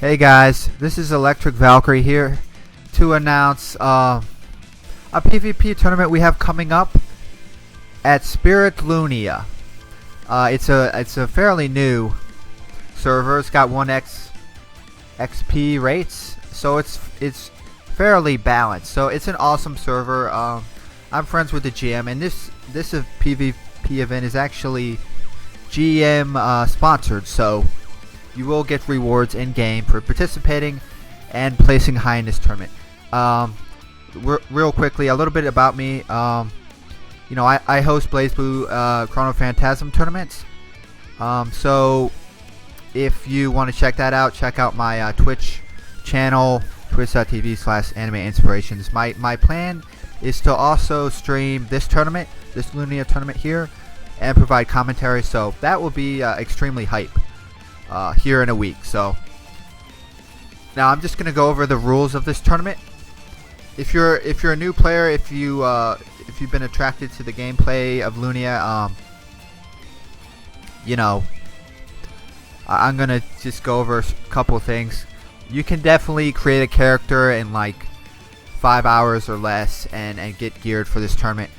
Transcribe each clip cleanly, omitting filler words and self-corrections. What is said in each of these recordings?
Hey guys, this is ElectricValkyrie here to announce a PvP tournament we have coming up at Spirit Lunia. It's a fairly new server. It's got 1x XP rates, so it's fairly balanced. So it's an awesome server. I'm friends with the GM, and this PvP event is actually GM sponsored, so you will get rewards in game for participating and placing high in this tournament. Real quickly, a little bit about me. You know, I host BlazBlue Chrono Phantasm tournaments. So if you want to check that out, check out my Twitch channel, twitch.tv/anime inspirations. My plan is to also stream this tournament, this Lunia tournament here, and provide commentary. So that will be extremely hype here in a week. So now I'm just gonna go over the rules of this tournament. If you're a new player, if you've been attracted to the gameplay of Lunia, you know, I'm gonna just go over a couple of things. You can definitely create a character in like 5 hours or less and get geared for this tournament.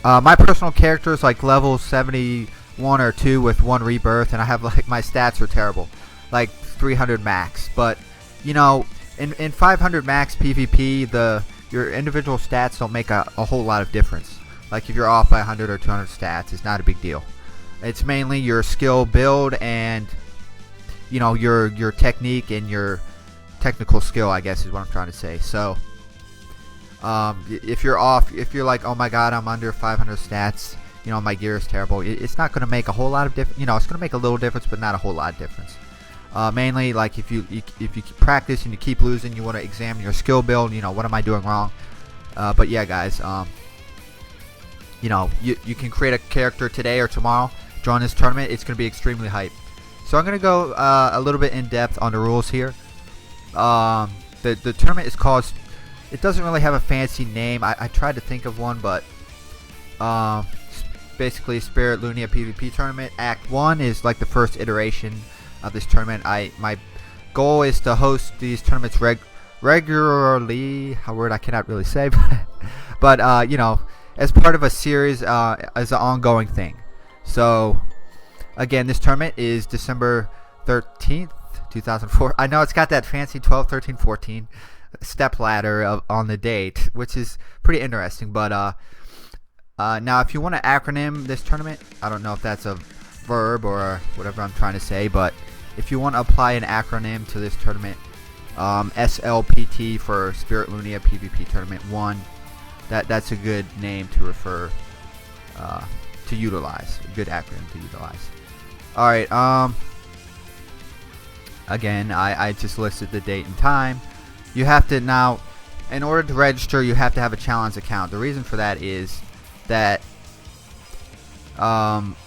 My personal character is like level 71 or 2 with 1 rebirth, and I have like, my stats are terrible, like 300 max. But you know, in 500 max PvP, your individual stats don't make a whole lot of difference. Like if you're off by 100 or 200 stats, it's not a big deal. It's mainly your skill build and, you know, your technique and your technical skill, I guess is what I'm trying to say. So if you're off, if you're like, oh my god, I'm under 500 stats, you know, my gear is terrible, it's not going to make a whole lot of difference. You know, it's going to make a little difference, but not a whole lot of difference. Mainly, like if you practice and you keep losing, you want to examine your skill build. You know, what am I doing wrong? But yeah, guys, you know, you can create a character today or tomorrow, join this tournament. It's going to be extremely hype. So I'm going to go a little bit in depth on the rules here. The tournament is called, it doesn't really have a fancy name. I tried to think of one, but basically Spirit Lunia PvP tournament. Act 1 is like the first iteration of this tournament. My goal is to host these tournaments regularly. A word I cannot really say, but you know, as part of a series, as an ongoing thing. So again, this tournament is December 13th, 2004. I know it's got that fancy 12, 13, 14 step ladder on the date, which is pretty interesting. But now if you want to acronym this tournament, I don't know if that's a verb or whatever I'm trying to say, but if you want to apply an acronym to this tournament, SLPT for Spirit Lunia PvP Tournament 1, that's a good name to refer to utilize, a good acronym to utilize. Alright, again, I just listed the date and time. You have to now, in order to register, you have to have a challenge account. The reason for that is that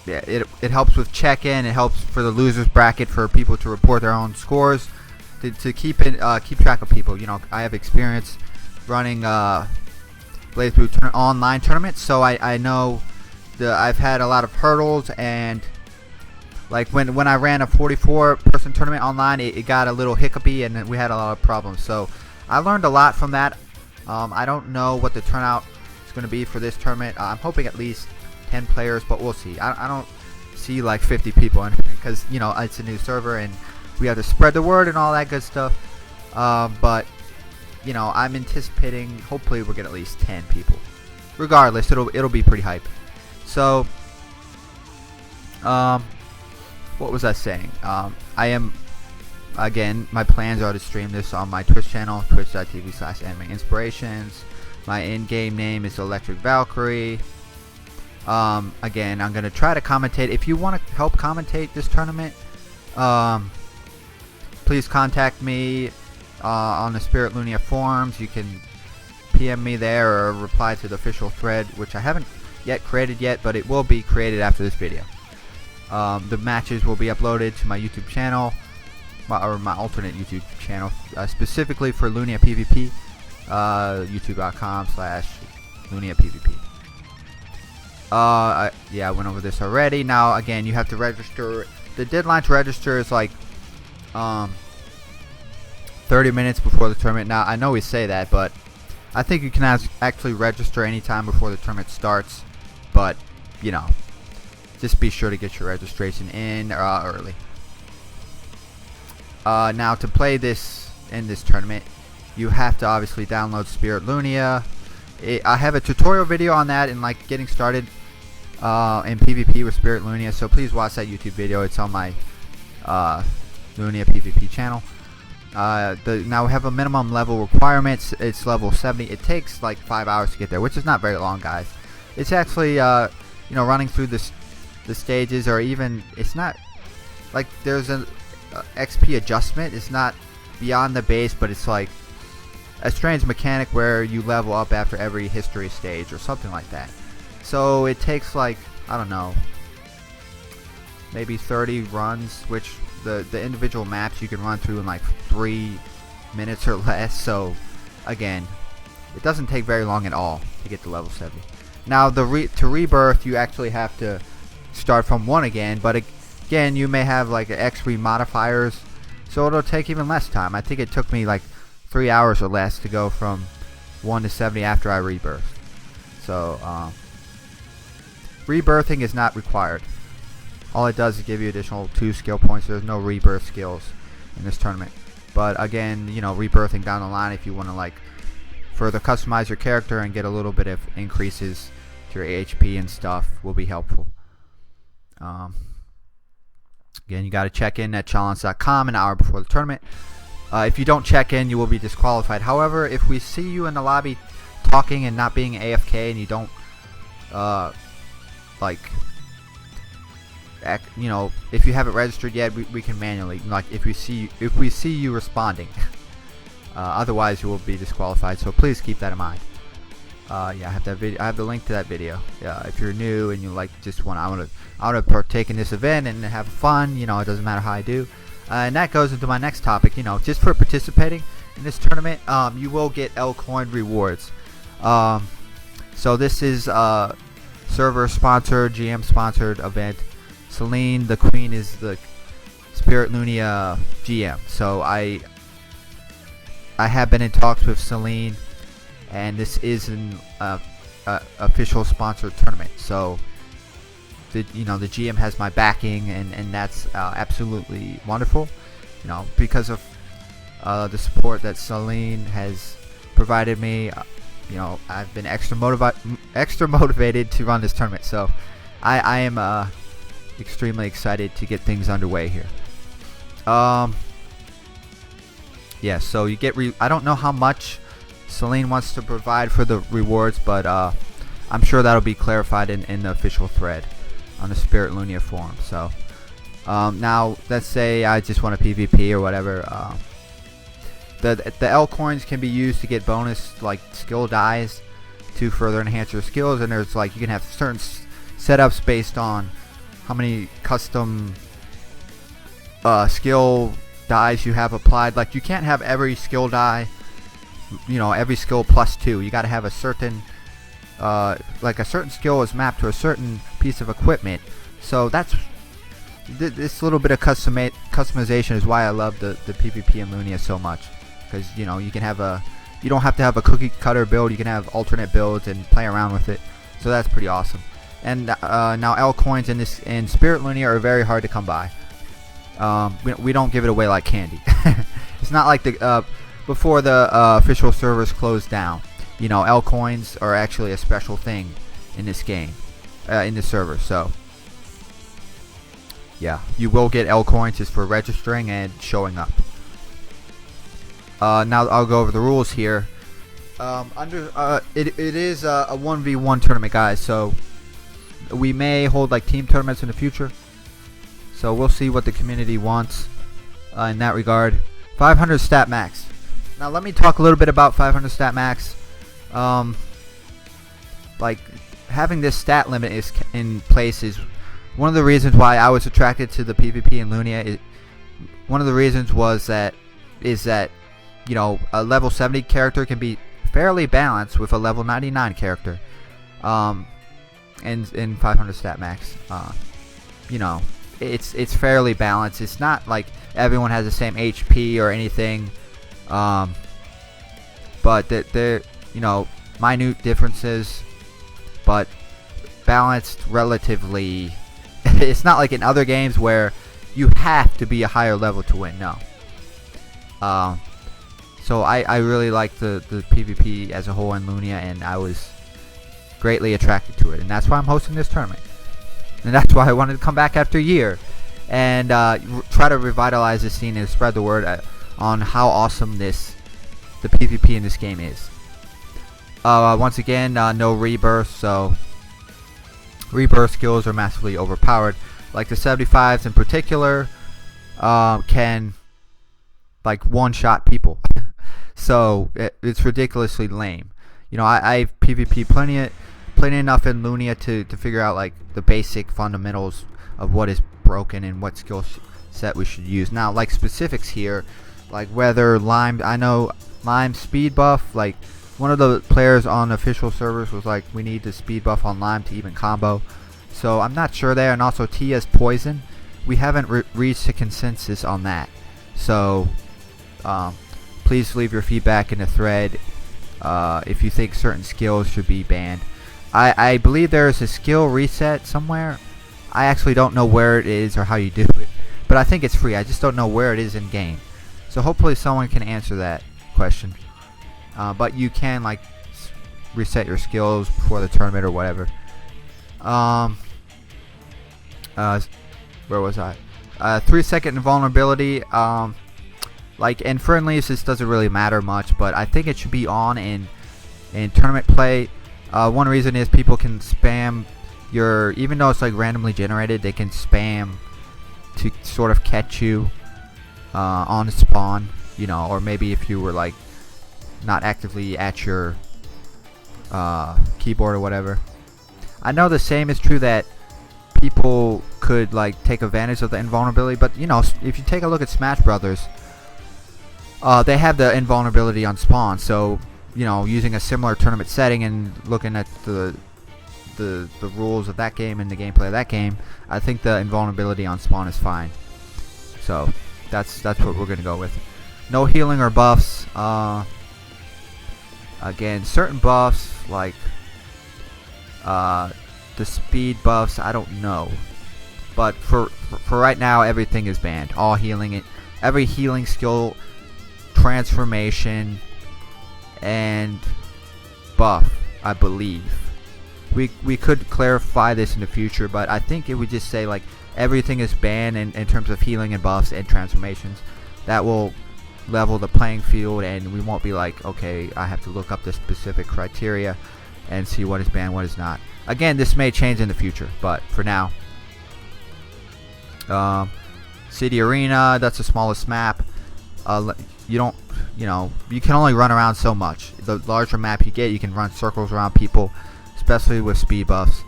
it helps with check-in. It helps for the losers bracket for people to report their own scores, to keep track of people. You know, I have experience running BlazBlue online tournaments, so I know I've had a lot of hurdles, and like when I ran a 44-person tournament online, it got a little hiccupy, and we had a lot of problems. So I learned a lot from that. I don't know what the turnout is going to be for this tournament. I'm hoping at least 10 players, but we'll see. I don't see like 50 people in it, because you know, it's a new server and we have to spread the word and all that good stuff. But you know, I'm anticipating hopefully we'll get at least 10 people. Regardless, it'll be pretty hype. So what was I saying? I am, again, my plans are to stream this on my Twitch channel, twitch.tv/anime inspirations. My in-game name is ElectricValkyrie. Again, I'm gonna try to commentate. If you want to help commentate this tournament, please contact me on the Spirit Lunia forums. You can PM me there or reply to the official thread, which I haven't yet created yet, but it will be created after this video. The matches will be uploaded to my YouTube channel, my alternate YouTube channel, specifically for Lunia PvP, youtube.com/Lunia PvP. Yeah, I went over this already. Now, again, you have to register. The deadline to register is like 30 minutes before the tournament. Now, I know we say that, but I think you can actually register anytime before the tournament starts. But, you know, just be sure to get your registration in early. Now, to play this in this tournament, you have to obviously download Spirit Lunia. I have a tutorial video on that and like getting started in PvP with Spirit Lunia, so please watch that YouTube video. It's on my Lunia PvP channel. Now we have a minimum level requirements. It's level 70. It takes like 5 hours to get there, which is not very long, guys. It's actually you know, running through the stages, or even it's not like there's an XP adjustment. It's not beyond the base, but it's like a strange mechanic where you level up after every history stage or something like that. So it takes like, I don't know, maybe 30 runs, which the individual maps you can run through in like 3 minutes or less. So again, it doesn't take very long at all to get to level 70. Now to rebirth, you actually have to start from 1 again, but again, you may have like XP modifiers, so it'll take even less time. I think it took me like 3 hours or less to go from 1 to 70 after I rebirthed. So rebirthing is not required. All it does is give you additional 2 skill points. There's no rebirth skills in this tournament, but again, you know, rebirthing down the line if you want to like further customize your character and get a little bit of increases to your HP and stuff will be helpful. Again, you got to check in at challonge.com an hour before the tournament. If you don't check in, you will be disqualified. However, if we see you in the lobby talking and not being AFK, and you don't you know, if you haven't registered yet, we can manually, like, if we see you responding. Otherwise, you will be disqualified. So please keep that in mind. Yeah, I have that video. I have the link to that video. If you're new and you like I want to partake in this event and have fun. You know, it doesn't matter how I do. And that goes into my next topic. You know, just for participating in this tournament, you will get L coin rewards. So this is server sponsored, GM sponsored event. Celine, the Queen, is the Spirit Lunia GM. So I have been in talks with Celine, and this is an official sponsored tournament. So the GM has my backing, and that's absolutely wonderful. You know, because of the support that Celine has provided me. You know, I've been extra motivated to run this tournament. So I am extremely excited to get things underway here. Yeah, so you get I don't know how much Celine wants to provide for the rewards, but I'm sure that'll be clarified in the official thread on the Spirit Lunia forum. So now let's say I just want a PvP or whatever. The L coins can be used to get bonus like skill dies to further enhance your skills, and there's like you can have certain setups based on how many custom skill dies you have applied. Like you can't have every skill die, you know, every skill +2. You got to have a certain like a certain skill is mapped to a certain piece of equipment. So that's this little bit of customization is why I love the PvP in Lunia so much, because you know you don't have to have a cookie cutter build. You can have alternate builds and play around with it. So that's pretty awesome. And now L coins in Spirit Lunia are very hard to come by. We don't give it away like candy. It's not like the before the official servers closed down. You know, L coins are actually a special thing in this game, in this server. So yeah, you will get L coins just for registering and showing up. Now I'll go over the rules here. It is a 1v1 tournament, guys. So we may hold like team tournaments in the future. So we'll see what the community wants in that regard. 500 stat max. Now let me talk a little bit about 500 stat max. Like having this stat limit is in place is one of the reasons why I was attracted to the PvP in Lunia. One of the reasons is that you know, a level 70 character can be fairly balanced with a level 99 character. And in 500 stat max, you know, it's fairly balanced. It's not like everyone has the same HP or anything. But they're minute differences, but balanced relatively. It's not like in other games where you have to be a higher level to win. No. So I really like the PvP as a whole in Lunia, and I was greatly attracted to it, and that's why I'm hosting this tournament, and that's why I wanted to come back after a year and try to revitalize this scene and spread the word on how awesome the PvP in this game is. Once again, no rebirth, so rebirth skills are massively overpowered. Like the 75s in particular can like one-shot people. So it's ridiculously lame. I've PvP plenty enough in Lunia to figure out like the basic fundamentals of what is broken and what skill set we should use. Now, like specifics here, like whether Lime, I know Lime speed buff, like one of the players on official servers was like, we need the speed buff on Lime to even combo. So I'm not sure there, and also Tia's poison. We haven't reached a consensus on that. So please leave your feedback in the thread if you think certain skills should be banned. I believe there is a skill reset somewhere. I actually don't know where it is or how you do it, but I think it's free. I just don't know where it is in game. So hopefully someone can answer that question. But you can like reset your skills before the tournament or whatever. Where was I? 3-second invulnerability. Like in friendlies, this doesn't really matter much, but I think it should be on in tournament play. One reason is people can spam even though it's like randomly generated, they can spam to sort of catch you on spawn, or maybe if you were like not actively at your keyboard or whatever. I know the same is true that people could like take advantage of the invulnerability, but if you take a look at Smash Brothers, they have the invulnerability on spawn. So using a similar tournament setting and looking at the rules of that game and the gameplay of that game, I think the invulnerability on spawn is fine. So that's what we're gonna go with. No healing or buffs. Again, certain buffs like the speed buffs, I don't know, but for right now, everything is banned. All healing, every healing skill, transformation, and buff, I believe. We could clarify this in the future, but I think it would just say like everything is banned in terms of healing and buffs and transformations. That will level the playing field, and we won't be like, okay, I have to look up the specific criteria and see what is banned, what is not. Again, this may change in the future, but for now, City Arena, that's the smallest map. You can only run around so much. The larger map you get, you can run circles around people, especially with speed buffs.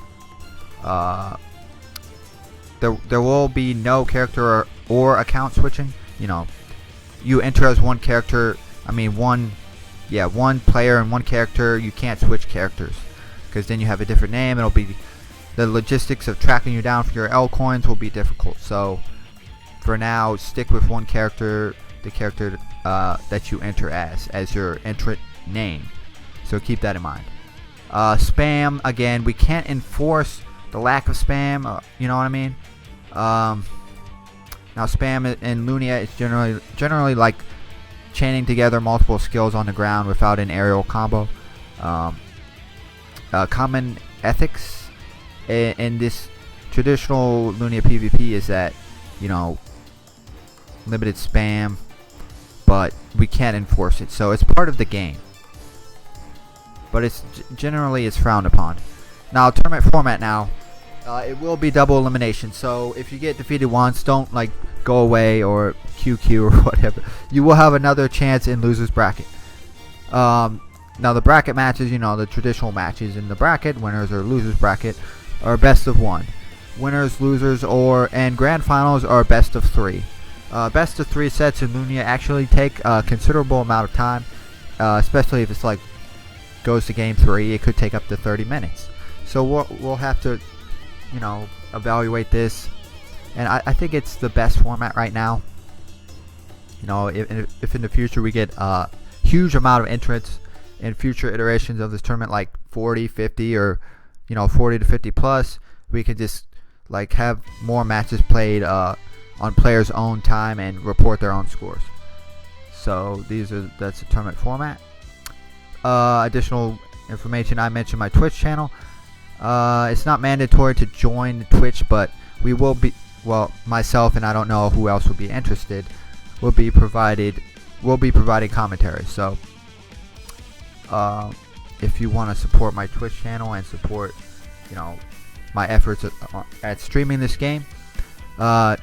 There will be no character or account switching. You enter as one character. One player and one character. You can't switch characters, because then you have a different name. It'll be the logistics of tracking you down for your L coins will be difficult. So for now, stick with one character, the character that you enter as your entrant name. So keep that in mind. Spam, again, we can't enforce the lack of spam. You know what I mean? Now spam in Lunia is generally like chaining together multiple skills on the ground without an aerial combo. Common ethics in this traditional Lunia PvP is that limited spam, but we can't enforce it. So it's part of the game, but it's generally is frowned upon. Now tournament format now. It will be double elimination, so if you get defeated once, don't like go away or QQ or whatever. You will have another chance in loser's bracket. Now the bracket matches, the traditional matches in the bracket, winners or losers bracket, are best of 1. Winners, losers, and grand finals are best of 3. Best of 3 sets in Lunia actually take a considerable amount of time, especially if it's like goes to game 3. It could take up to 30 minutes. So we'll have to evaluate this, and I think it's the best format right now. You know, if in the future we get a huge amount of entrants in future iterations of this tournament, like 40, 50, or 40 to 50 plus, we could just like have more matches played on players' own time and report their own scores. So that's the tournament format. Additional information: I mentioned my Twitch channel. It's not mandatory to join Twitch, but we will be. Well, myself and I don't know who else would be interested. We'll be providing commentary. So, if you want to support my Twitch channel and support, my efforts at streaming this game, join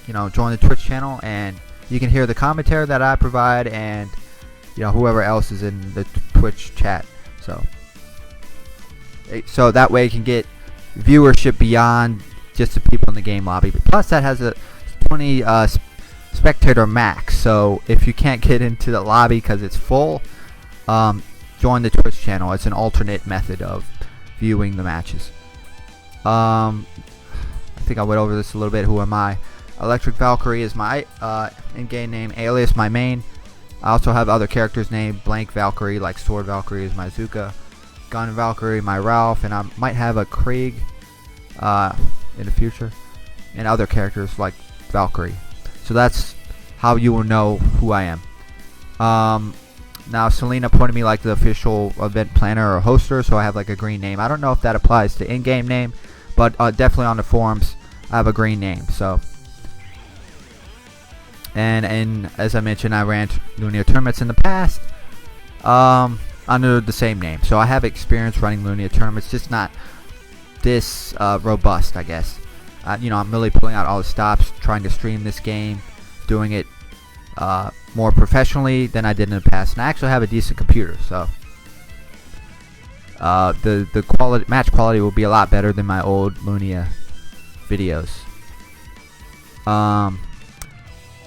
the Twitch channel and you can hear the commentary that I provide and whoever else is in the Twitch chat. So that way you can get viewership beyond just the people in the game lobby. Plus that has a 20 spectator max. So if you can't get into the lobby because it's full, join the Twitch channel. It's an alternate method of viewing the matches. I think I went over this a little bit. Who am I? ElectricValkyrie is my in-game name, alias my main. I also have other characters named Blank Valkyrie, like Sword Valkyrie is my Zuka, Gun Valkyrie my Ralph, and I might have a Krieg in the future, and other characters like Valkyrie. So that's how you will know who I am. Now Selena appointed me like the official event planner or hoster, so I have like a green name. I don't know if that applies to in-game name, but definitely on the forums I have a green name. So, and as I mentioned, I ran Lunia tournaments in the past under the same name. So I have experience running Lunia tournaments, just not this robust, I guess. I'm really pulling out all the stops, trying to stream this game, doing it more professionally than I did in the past. And I actually have a decent computer, so the match quality will be a lot better than my old Lunia videos.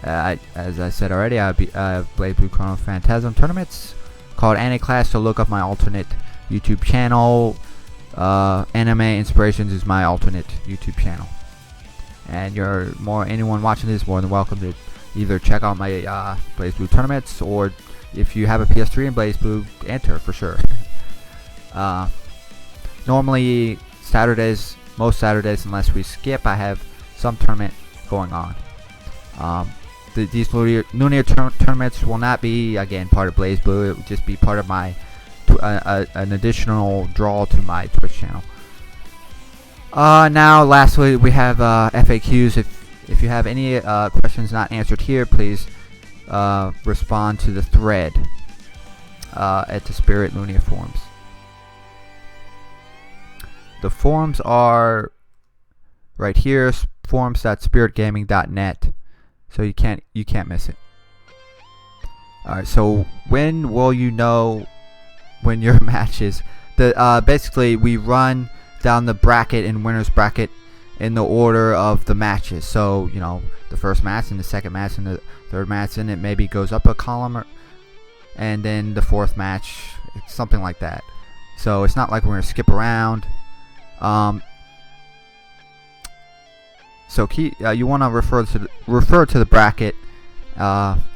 As I said already, I have BlazBlue Chrono Phantasm tournaments called Anticlass, so look up my alternate YouTube channel. Anime Inspirations is my alternate YouTube channel. And anyone watching this more than welcome to either check out my BlazBlue tournaments, or if you have a PS3 and BlazBlue, enter for sure. Normally most Saturdays unless we skip, I have some tournament going on. These Lunia tournaments will not be, again, part of BlazBlue. It will just be part of my an additional draw to my Twitch channel. Now, lastly, we have FAQs. If you have any questions not answered here, please respond to the thread at the Spirit Lunia forums. The forums are right here, forums.spiritgaming.net. So you can't miss it. Alright, so when will you know when your matches? Basically we run down the bracket and winners bracket in the order of the matches. So, the first match and the second match and the third match, and it maybe goes up a column, and then the fourth match, something like that. So it's not like we're gonna skip around. So you want to refer to the bracket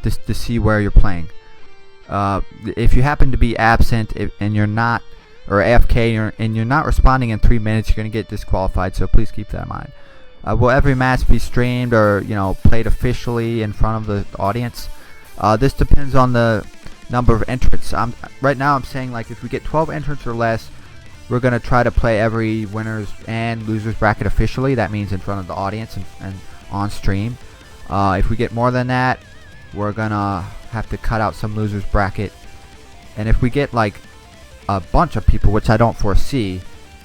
just to see where you're playing. If you happen to be absent and you're not, or AFK, and you're not responding in 3 minutes, you're going to get disqualified. So please keep that in mind. Will every match be streamed or played officially in front of the audience? This depends on the number of entrants. Right now I'm saying, like, if we get 12 entrants or less, we're going to try to play every winners and losers bracket officially. That means in front of the audience and on stream. If we get more than that, we're going to have to cut out some losers bracket. And if we get like a bunch of people, which I don't foresee,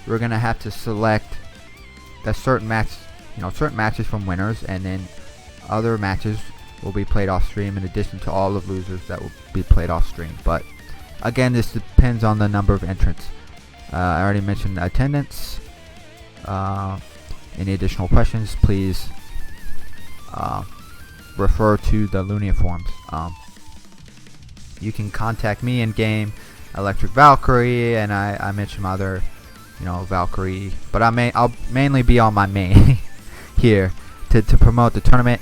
we're going to have to select a certain matches from winners, and then other matches will be played off stream in addition to all of losers that will be played off stream. But again, this depends on the number of entrants. I already mentioned attendance. Any additional questions, please refer to the Lunia forums. You can contact me in game, ElectricValkyrie, and I mentioned my other, Valkyrie, but I'll mainly be on my main here to promote the tournament.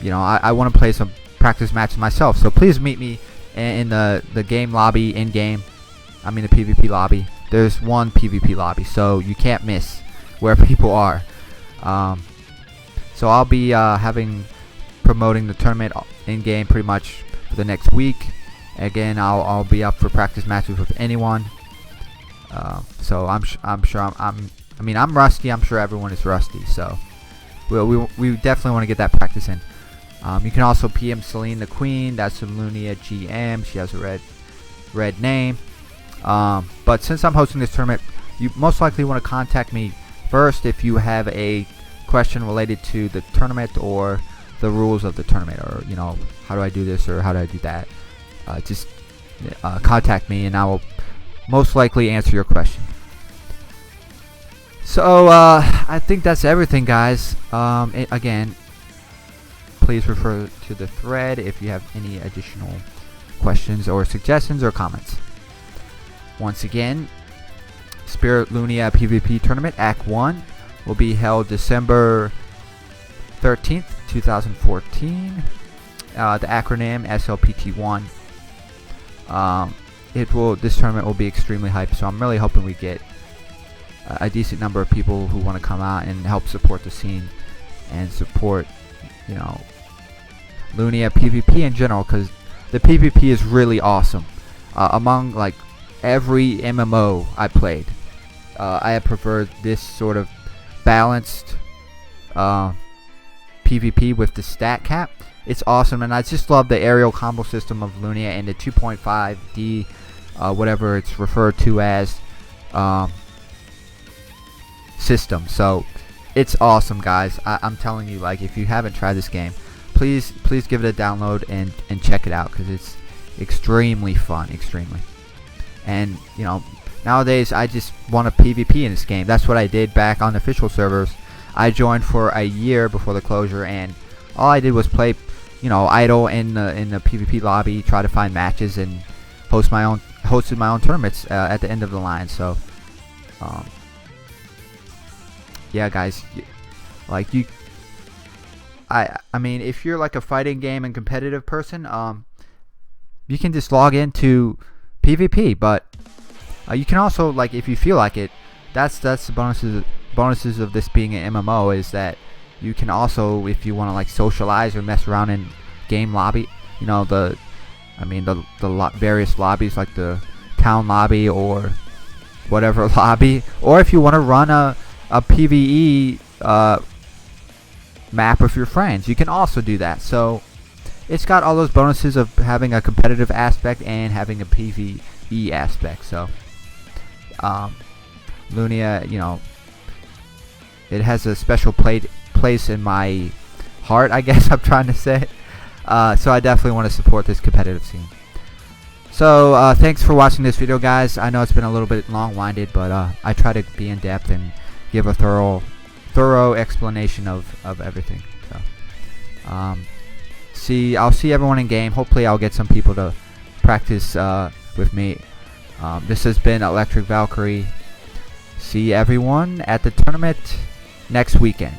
you know, I want to play some practice matches myself. So please meet me in the game lobby, in game. I mean the PvP lobby. There's one PvP lobby, so you can't miss where people are. So I'll be promoting the tournament in game pretty much for the next week. Again, I'll be up for practice matches with anyone. So I'm sure I'm rusty. I'm sure everyone is rusty. So we definitely want to get that practice in. You can also PM Celine the Queen. That's some Lunia GM. She has a red name. But since I'm hosting this tournament, you most likely want to contact me first if you have a question related to the tournament or the rules of the tournament, or you know, how do I do this or how do I do that. Just contact me and I will most likely answer your question. So I think that's everything, guys. Again, please refer to the thread if you have any additional questions or suggestions or comments. Once again, Spirit Lunia PvP Tournament Act 1 will be held December 13th, 2014. The acronym SLPT1. This tournament will be extremely hyped, so I'm really hoping we get a decent number of people who want to come out and help support the scene and support, you know, Lunia PvP in general, because the PvP is really awesome. Among like every MMO I played, I have preferred this sort of balanced PvP with the stat cap. It's awesome, and I just love the aerial combo system of Lunia and the 2.5D, whatever it's referred to as, system. So it's awesome, guys. I'm telling you, like, if you haven't tried this game, please give it a download and check it out, because it's extremely fun, extremely. And you know, nowadays I just want a PvP in this game. That's what I did back on the official servers. I joined for a year before the closure, and all I did was play, you know, idle in the PvP lobby, try to find matches, and hosted my own tournaments at the end of the line. So yeah, guys, like I mean, if you're like a fighting game and competitive person, you can just log into PvP, but you can also, like, if you feel like it, that's the bonuses of this being an MMO, is that you can also, if you want to like socialize or mess around in game lobby, you know, the various lobbies, like the town lobby or whatever lobby, or if you want to run a PvE map with your friends, you can also do that. So it's got all those bonuses of having a competitive aspect and having a PvE aspect. So Lunia, you know, it has a special place in my heart, I guess I'm trying to say. So I definitely want to support this competitive scene. So thanks for watching this video, guys. I know it's been a little bit long-winded, but I try to be in depth and give a thorough explanation of everything. So I'll see everyone in game. Hopefully I'll get some people to practice with me. This has been ElectricValkyrie. See everyone at the tournament next weekend.